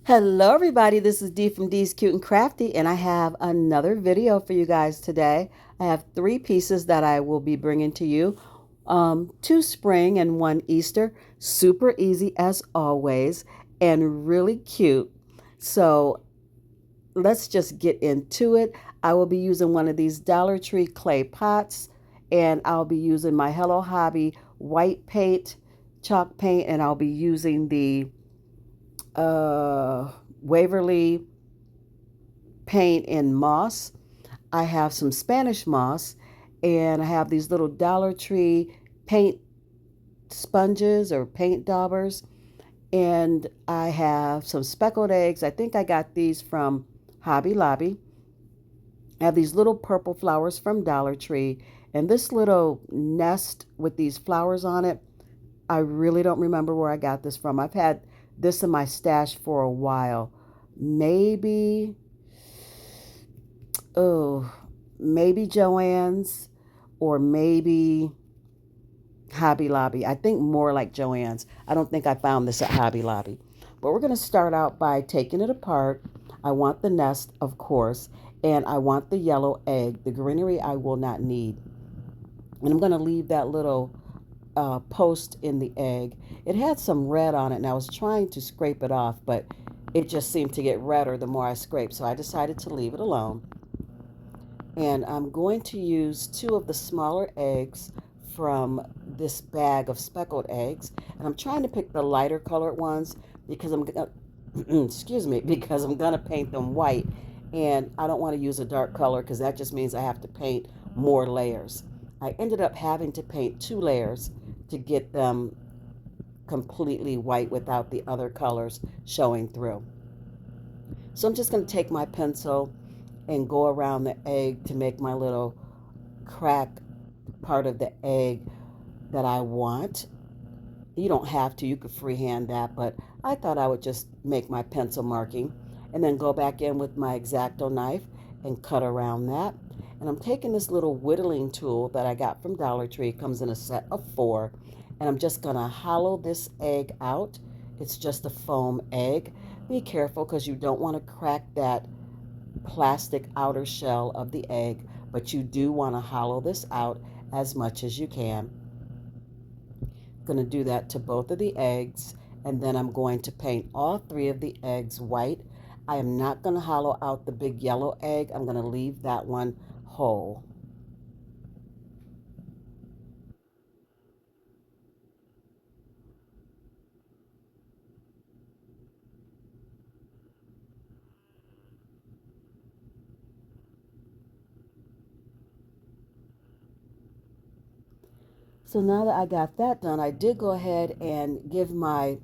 Hello everybody, this is Dee from Dee's Cute and Crafty, and I have another video for you guys today. I have three pieces that I will be bringing to you. Two spring and one Easter. Super easy as always and really cute. So let's just get into it. I will be using one of these Dollar Tree clay pots, and I'll be using my Hello Hobby white paint, chalk paint, and I'll be using the uh, Waverly paint in moss. I have some Spanish moss, and I have these little Dollar Tree paint sponges or paint daubers, and I have some speckled eggs. I think I got these from Hobby Lobby. I have these little purple flowers from Dollar Tree, and this little nest with these flowers on it. I really don't remember where I got this from. I've had this in my stash for a while. Maybe, oh, maybe Joann's or maybe Hobby Lobby. I think more like Joann's. I don't think I found this at Hobby Lobby. But we're going to start out by taking it apart. I want the nest, of course, and I want the yellow egg. The greenery I will not need. And I'm going to leave that little post in the egg. It had some red on it, and I was trying to scrape it off, but it just seemed to get redder the more I scraped, so I decided to leave it alone. And I'm going to use two of the smaller eggs from this bag of speckled eggs, and I'm trying to pick the lighter colored ones because I'm gonna excuse me, because I'm gonna paint them white, and I don't want to use a dark color because that just means I have to paint more layers. I ended up having to paint two layers to get them completely white without the other colors showing through. So I'm just going to take my pencil and go around the egg to make my little crack part of the egg that I want. You don't have to, you could freehand that, but I thought I would just make my pencil marking and then go back in with my X-Acto knife and cut around that. And I'm taking this little whittling tool that I got from Dollar Tree. It comes in a set of 4. And I'm just going to hollow this egg out. It's just a foam egg. Be careful because you don't want to crack that plastic outer shell of the egg, but you do want to hollow this out as much as you can. I'm going to do that to both of the eggs, and then I'm going to paint all 3 of the eggs white. I am not going to hollow out the big yellow egg. I'm going to leave that one whole. So now that I got that done, I did go ahead and give my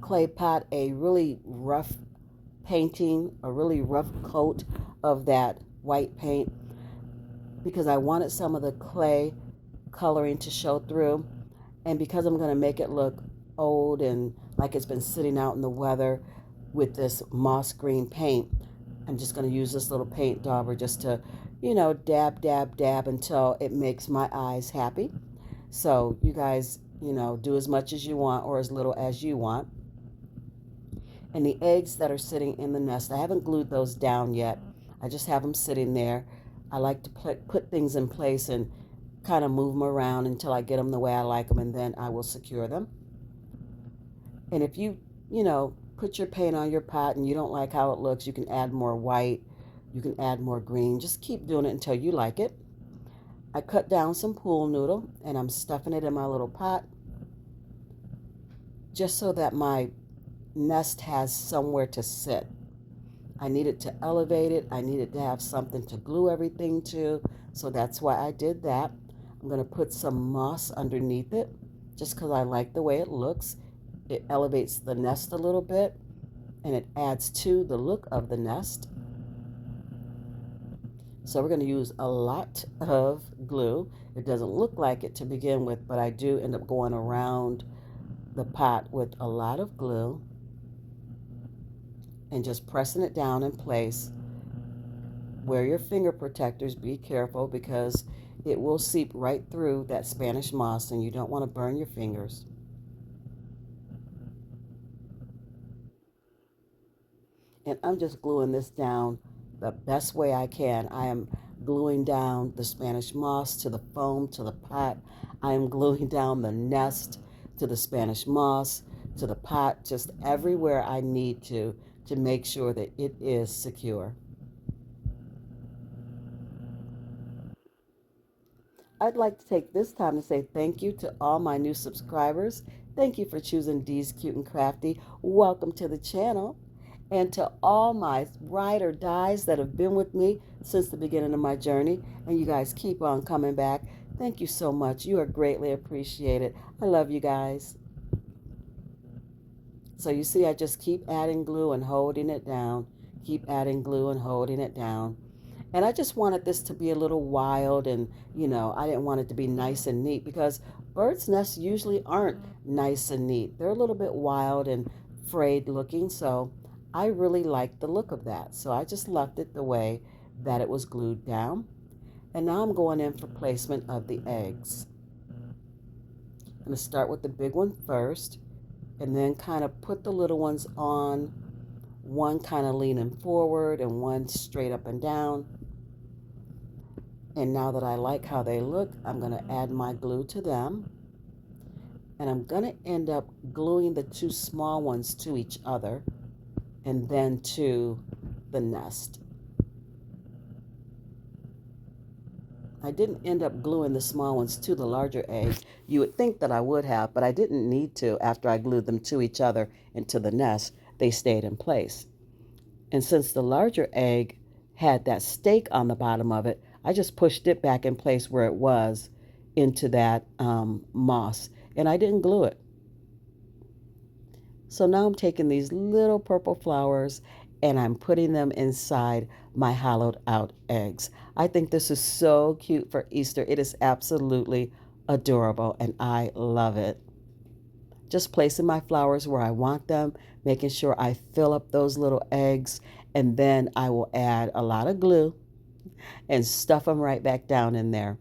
clay pot a really rough painting, a really rough coat of that white paint because I wanted some of the clay coloring to show through. And because I'm going to make it look old and like it's been sitting out in the weather with this moss green paint, I'm just going to use this little paint dauber just to, dab, dab, dab until it makes my eyes happy. So you guys, do as much as you want or as little as you want. And the eggs that are sitting in the nest, I haven't glued those down yet. I just have them sitting there. I like to put things in place and kind of move them around until I get them the way I like them, and then I will secure them. And if put your paint on your pot and you don't like how it looks, you can add more white, you can add more green. Just keep doing it until you like it. I cut down some pool noodle and I'm stuffing it in my little pot just so that my nest has somewhere to sit. I needed to elevate it. I needed to have something to glue everything to. So that's why I did that. I'm going to put some moss underneath it just because I like the way it looks. It elevates the nest a little bit and it adds to the look of the nest. So we're going to use a lot of glue. It doesn't look like it to begin with, but I do end up going around the pot with a lot of glue and just pressing it down in place. Wear your finger protectors. Be careful because it will seep right through that Spanish moss and you don't want to burn your fingers. And I'm just gluing this down the best way I can. I am gluing down the Spanish moss to the foam to the pot. I am gluing down the nest to the Spanish moss to the pot, just everywhere I need to make sure that it is secure. I'd like to take this time to say thank you to all my new subscribers. Thank you for choosing D's Cute and Crafty. Welcome to the channel. And to all my ride or dies that have been with me since the beginning of my journey, and you guys keep on coming back. Thank you so much. You are greatly appreciated. I love you guys. So you see, I just keep adding glue and holding it down. Keep adding glue and holding it down. And I just wanted this to be a little wild and, I didn't want it to be nice and neat because birds' nests usually aren't nice and neat. They're a little bit wild and frayed looking. So I really liked the look of that. So I just left it the way that it was glued down. And now I'm going in for placement of the eggs. I'm going to start with the big one first and then kind of put the little ones on, one kind of leaning forward and one straight up and down. And now that I like how they look, I'm going to add my glue to them. And I'm going to end up gluing the two small ones to each other and then to the nest. I didn't end up gluing the small ones to the larger egg. You would think that I would have, but I didn't need to after I glued them to each other and to the nest. They stayed in place. And since the larger egg had that stake on the bottom of it, I just pushed it back in place where it was into that moss, and I didn't glue it. So now I'm taking these little purple flowers and I'm putting them inside my hollowed out eggs. I think this is so cute for Easter. It is absolutely adorable and I love it. Just placing my flowers where I want them, making sure I fill up those little eggs, and then I will add a lot of glue and stuff them right back down in there.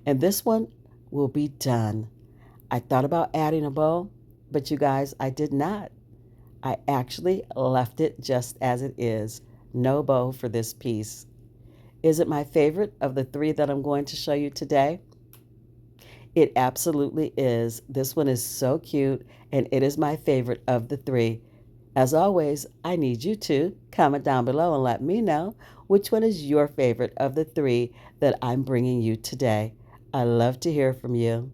And this one will be done. I thought about adding a bow, but you guys, I did not. I actually left it just as it is. No bow for this piece. Is it my favorite of the three that I'm going to show you today? It absolutely is. This one is so cute, and it is my favorite of the three. As always, I need you to comment down below and let me know which one is your favorite of the three that I'm bringing you today. I love to hear from you.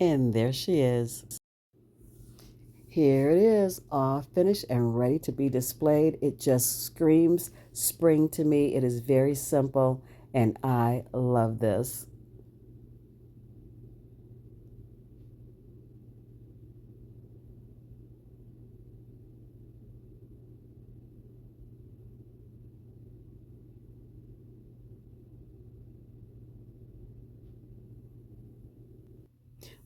And there she is. Here it is, all finished and ready to be displayed. It just screams spring to me. It is very simple, and I love this.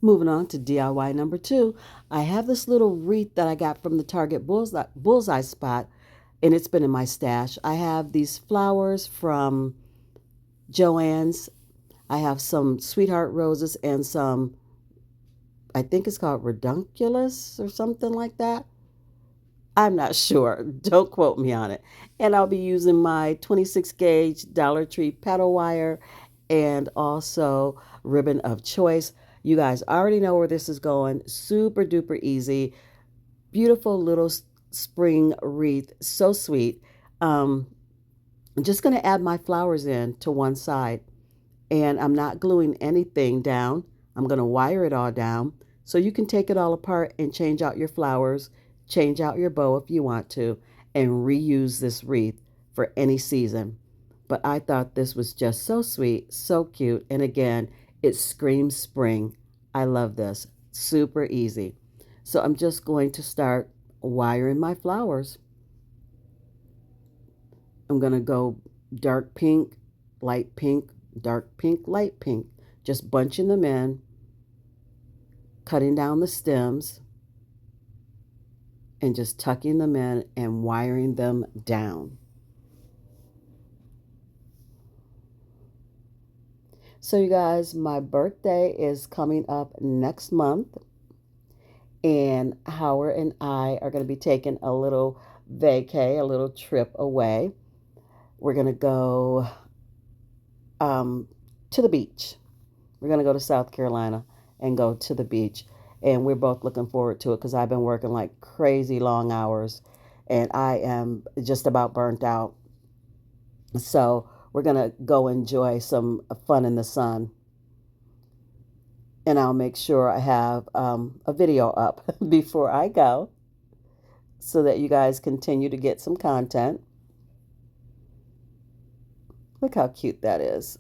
Moving on to DIY number two, I have this little wreath that I got from the Target bullseye spot, and it's been in my stash. I have these flowers from Joann's. I have some sweetheart roses and some, I think it's called redunculus or something like that. I'm not sure. Don't quote me on it. And I'll be using my 26 gauge Dollar Tree petal wire and also ribbon of choice. You guys already know where this is going. Super duper easy. Beautiful little spring wreath. So sweet. I'm just going to add my flowers in to one side. And I'm not gluing anything down. I'm going to wire it all down. So you can take it all apart and change out your flowers, change out your bow if you want to, and reuse this wreath for any season. But I thought this was just so sweet, so cute, and again, it screams spring. I love this. Super easy. So I'm just going to start wiring my flowers. I'm going to go dark pink, light pink, dark pink, light pink, just bunching them in, cutting down the stems, and just tucking them in and wiring them down. So, you guys, my birthday is coming up next month, and Howard and I are going to be taking a little vacay, a little trip away. We're going to go um, to the beach. We're going to go to South Carolina and go to the beach. And we're both looking forward to it because I've been working like crazy long hours and I am just about burnt out. So we're going to go enjoy some fun in the sun. And I'll make sure I have a video up before I go so that you guys continue to get some content. Look how cute that is.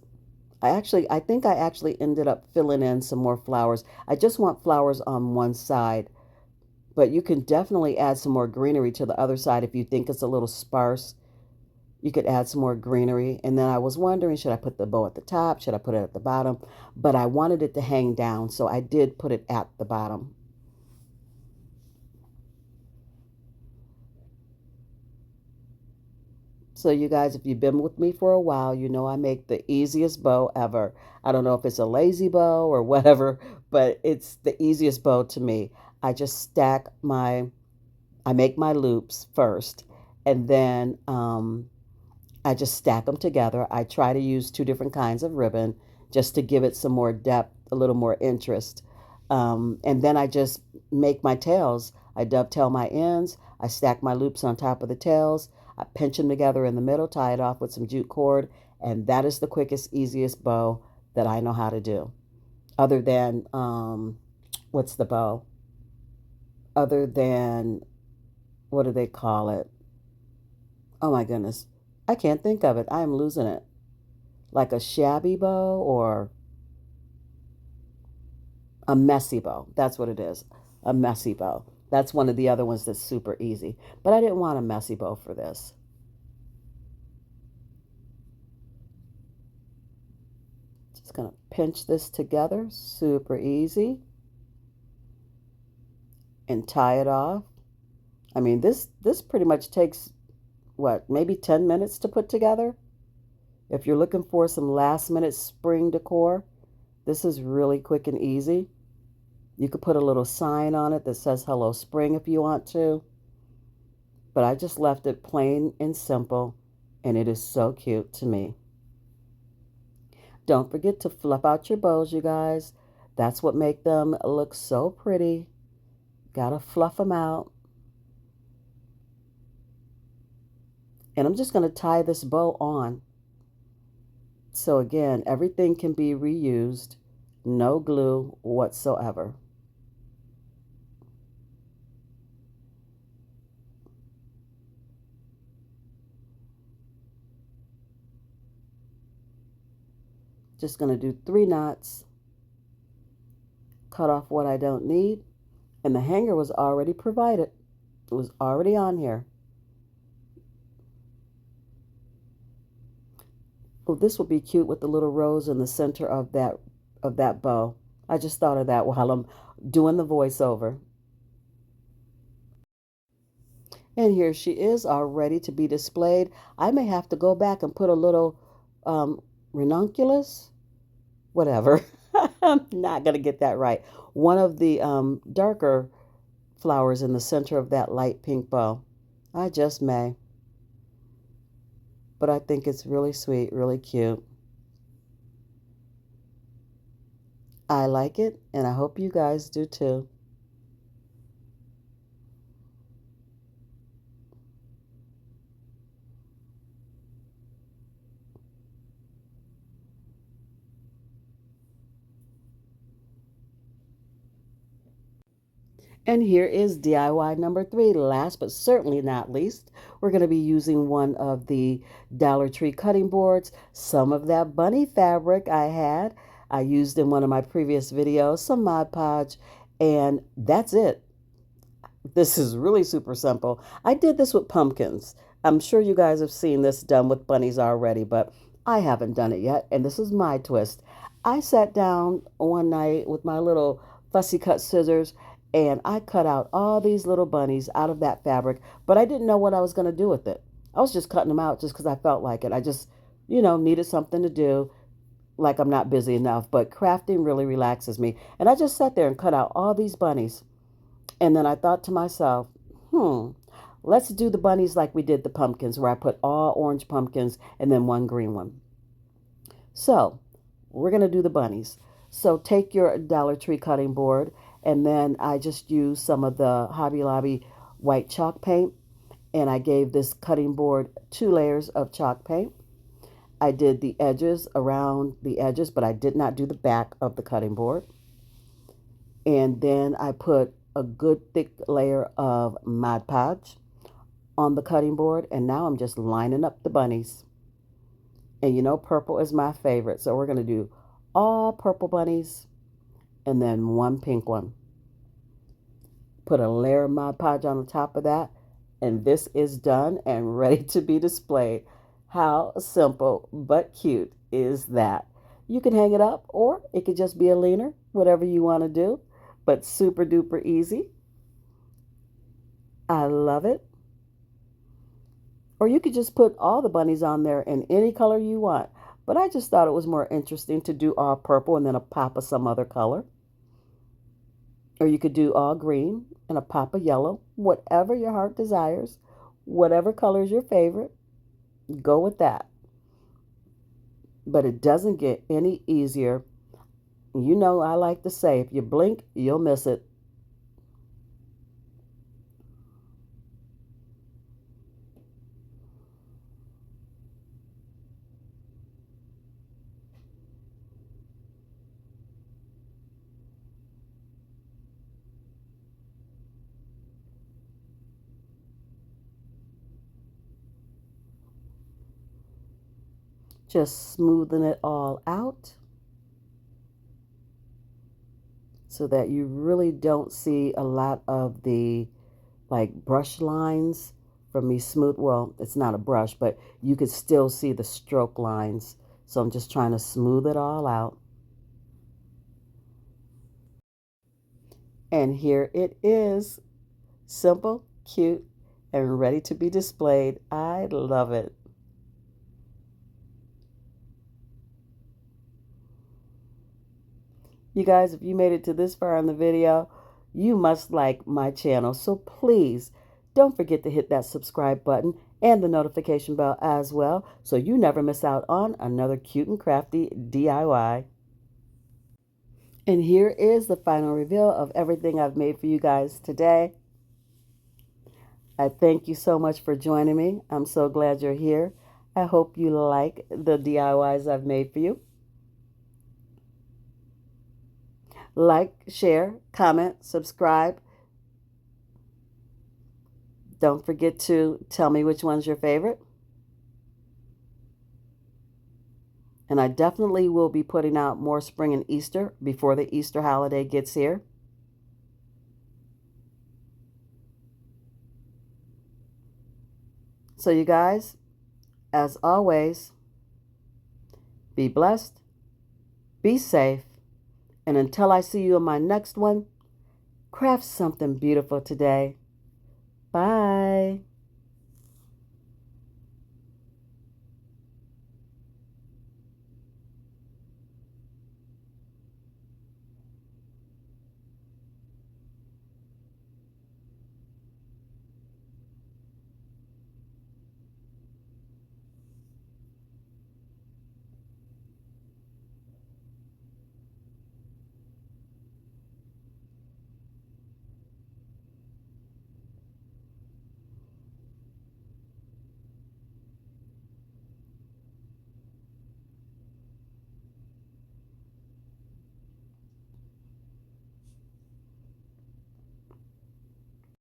I think I actually ended up filling in some more flowers. I just want flowers on one side, but you can definitely add some more greenery to the other side if you think it's a little sparse. You could add some more greenery. And then I was wondering, should I put the bow at the top? Should I put it at the bottom? But I wanted it to hang down, so I did put it at the bottom. So you guys, if you've been with me for a while, you know I make the easiest bow ever. I don't know if it's a lazy bow or whatever, but it's the easiest bow to me. I just I make my loops first, and then I just stack them together. I try to use two different kinds of ribbon just to give it some more depth, a little more interest. And then I just make my tails. I dovetail my ends. I stack my loops on top of the tails. I pinch them together in the middle, tie it off with some jute cord, and that is the quickest, easiest bow that I know how to do. Other than, what's the bow? Other than, what do they call it? Oh my goodness. I can't think of it. I am losing it. Like a shabby bow or a messy bow. That's what it is. A messy bow. That's one of the other ones that's super easy. But I didn't want a messy bow for this. Just going to pinch this together. Super easy. And tie it off. I mean, this pretty much takes, what, maybe 10 minutes to put together? If you're looking for some last minute spring decor, this is really quick and easy. You could put a little sign on it that says Hello Spring if you want to. But I just left it plain and simple, and it is so cute to me. Don't forget to fluff out your bows, you guys. That's what make them look so pretty. Gotta fluff them out. And I'm just going to tie this bow on. So again, everything can be reused. No glue whatsoever. Just going to do 3 knots. Cut off what I don't need. And the hanger was already provided. It was already on here. Oh, this would be cute with the little rose in the center of that bow. I just thought of that while I'm doing the voiceover. And here she is, all ready to be displayed. I may have to go back and put a little um, ranunculus, whatever. I'm not going to get that right. One of the darker flowers in the center of that light pink bow. I just may. But I think it's really sweet, really cute. I like it, and I hope you guys do too. And here is DIY number 3. Last but certainly not least, we're going to be using one of the Dollar Tree cutting boards. Some of that bunny fabric I used in one of my previous videos, some Mod Podge, and that's it. This is really super simple. I did this with pumpkins. I'm sure you guys have seen this done with bunnies already, but I haven't done it yet, and this is my twist. I sat down one night with my little fussy cut scissors, and I cut out all these little bunnies out of that fabric, but I didn't know what I was going to do with it. I was just cutting them out just because I felt like it. I just, needed something to do. like I'm not busy enough, but crafting really relaxes me. And I just sat there and cut out all these bunnies. And then I thought to myself, hmm, let's do the bunnies like we did the pumpkins, where I put all orange pumpkins and then one green one. So we're going to do the bunnies. So take your Dollar Tree cutting board, and then I just used some of the Hobby Lobby white chalk paint, and I gave this cutting board 2 layers of chalk paint. I did the edges around the edges, but I did not do the back of the cutting board. And then I put a good thick layer of Mod Podge on the cutting board, and now I'm just lining up the bunnies. And you know, purple is my favorite, so we're going to do all purple bunnies and then one pink one. Put a layer of Mod Podge on the top of that, and this is done and ready to be displayed. How simple but cute is that? You can hang it up, or it could just be a leaner, whatever you want to do, but super duper easy. I love it. Or you could just put all the bunnies on there in any color you want. But I just thought it was more interesting to do all purple and then a pop of some other color. Or you could do all green and a pop of yellow, whatever your heart desires, whatever color is your favorite, go with that. But it doesn't get any easier. You know, I like to say, if you blink, you'll miss it. Just smoothing it all out so that you really don't see a lot of the like brush lines from me smooth. Well, it's not a brush, but you could still see the stroke lines. So I'm just trying to smooth it all out. And here it is. Simple, cute, and ready to be displayed. I love it. You guys, if you made it to this far in the video, you must like my channel. So please don't forget to hit that subscribe button and the notification bell as well, so you never miss out on another cute and crafty DIY. And here is the final reveal of everything I've made for you guys today. I thank you so much for joining me. I'm so glad you're here. I hope you like the DIYs I've made for you. Like, share, comment, subscribe. Don't forget to tell me which one's your favorite. And I definitely will be putting out more spring and Easter before the Easter holiday gets here. So you guys, as always, be blessed, be safe, and until I see you in my next one, craft something beautiful today.